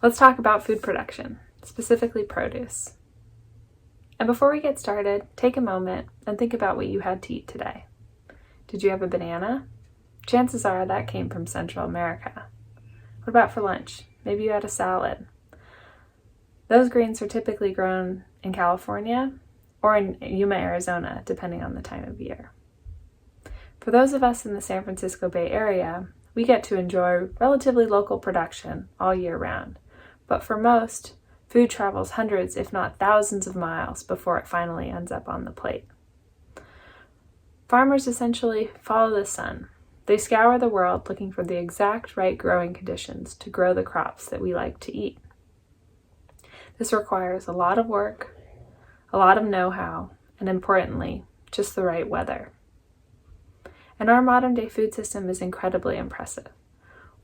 Let's talk about food production, specifically produce. And before we get started, take a moment and think about what you had to eat today. Did you have a banana? Chances are that came from Central America. What about for lunch? Maybe you had a salad. Those greens are typically grown in California or in Yuma, Arizona, depending on the time of year. For those of us in the San Francisco Bay Area, we get to enjoy relatively local production all year round. But for most, food travels hundreds, if not thousands of miles before it finally ends up on the plate. Farmers essentially follow the sun. They scour the world looking for the exact right growing conditions to grow the crops that we like to eat. This requires a lot of work, a lot of know-how, and importantly, just the right weather. And our modern-day food system is incredibly impressive.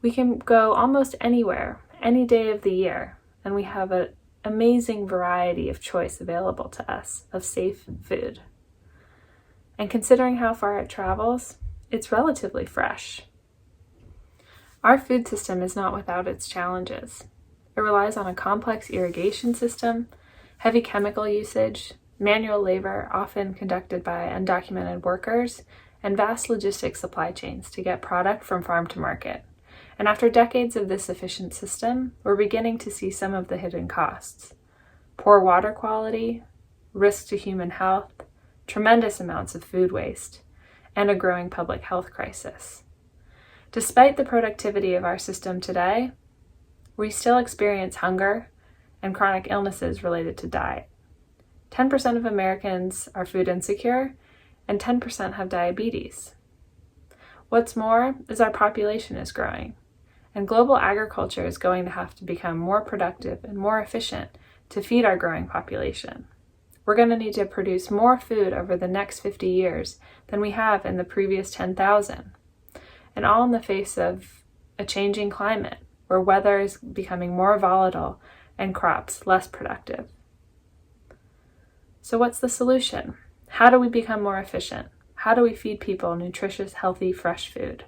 We can go almost anywhere, any day of the year, and we have an amazing variety of choice available to us of safe food. And considering how far it travels, it's relatively fresh. Our food system is not without its challenges. It relies on a complex irrigation system, heavy chemical usage, manual labor often conducted by undocumented workers, and vast logistics supply chains to get product from farm to market. And after decades of this efficient system, we're beginning to see some of the hidden costs. Poor water quality, risk to human health, tremendous amounts of food waste, and a growing public health crisis. Despite the productivity of our system today, we still experience hunger and chronic illnesses related to diet. 10% of Americans are food insecure, and 10% have diabetes. What's more is our population is growing, and global agriculture is going to have to become more productive and more efficient to feed our growing population. We're going to need to produce more food over the next 50 years than we have in the previous 10,000, and all in the face of a changing climate where weather is becoming more volatile and crops less productive. So what's the solution? How do we become more efficient? How do we feed people nutritious, healthy, fresh food?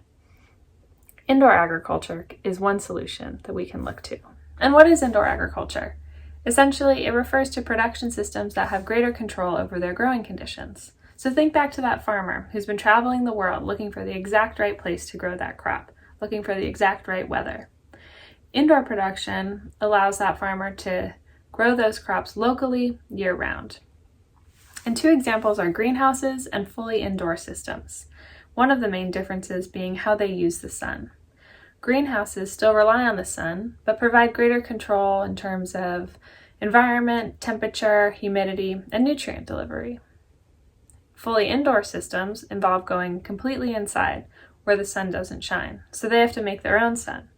Indoor agriculture is one solution that we can look to. And what is indoor agriculture? Essentially, it refers to production systems that have greater control over their growing conditions. So think back to that farmer who's been traveling the world looking for the exact right place to grow that crop, looking for the exact right weather. Indoor production allows that farmer to grow those crops locally year-round. And two examples are greenhouses and fully indoor systems. One of the main differences being how they use the sun. Greenhouses still rely on the sun, but provide greater control in terms of environment, temperature, humidity, and nutrient delivery. Fully indoor systems involve going completely inside where the sun doesn't shine, so they have to make their own sun,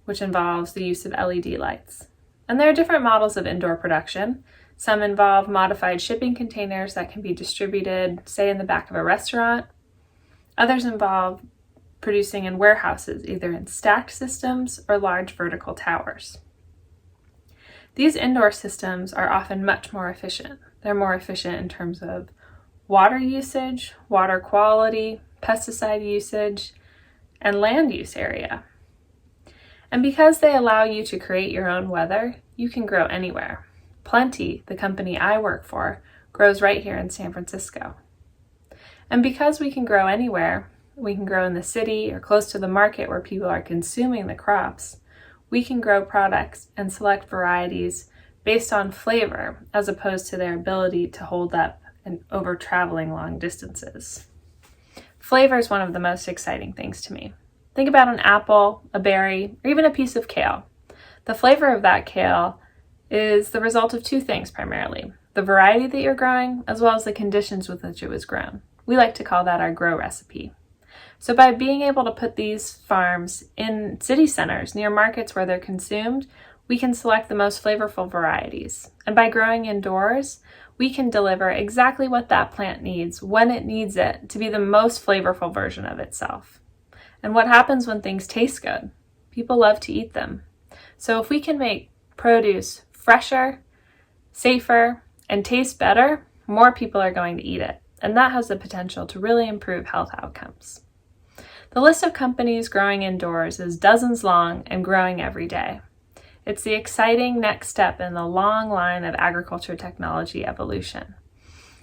which involves the use of LED lights. And there are different models of indoor production. Some involve modified shipping containers that can be distributed, say, in the back of a restaurant. Others involve producing in warehouses, either in stacked systems or large vertical towers. These indoor systems are often much more efficient. They're more efficient in terms of water usage, water quality, pesticide usage, and land use area. And because they allow you to create your own weather, you can grow anywhere. Plenty, the company I work for, grows right here in San Francisco. And because we can grow anywhere, we can grow in the city or close to the market where people are consuming the crops, we can grow products and select varieties based on flavor as opposed to their ability to hold up and over traveling long distances. Flavor is one of the most exciting things to me. Think about an apple, a berry, or even a piece of kale. The flavor of that kale is the result of two things primarily: the variety that you're growing, as well as the conditions with which it was grown. We like to call that our grow recipe. So by being able to put these farms in city centers near markets where they're consumed, we can select the most flavorful varieties. And by growing indoors, we can deliver exactly what that plant needs when it needs it to be the most flavorful version of itself. And what happens when things taste good? People love to eat them. So if we can make produce fresher, safer, and taste better, more people are going to eat it. And that has the potential to really improve health outcomes. The list of companies growing indoors is dozens long and growing every day. It's the exciting next step in the long line of agriculture technology evolution.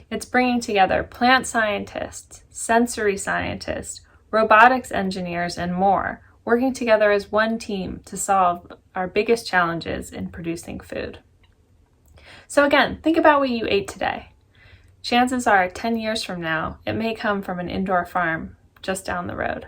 It's bringing together plant scientists, sensory scientists, robotics engineers, and more, working together as one team to solve our biggest challenges in producing food. So again, think about what you ate today. Chances are 10 years from now, it may come from an indoor farm just down the road.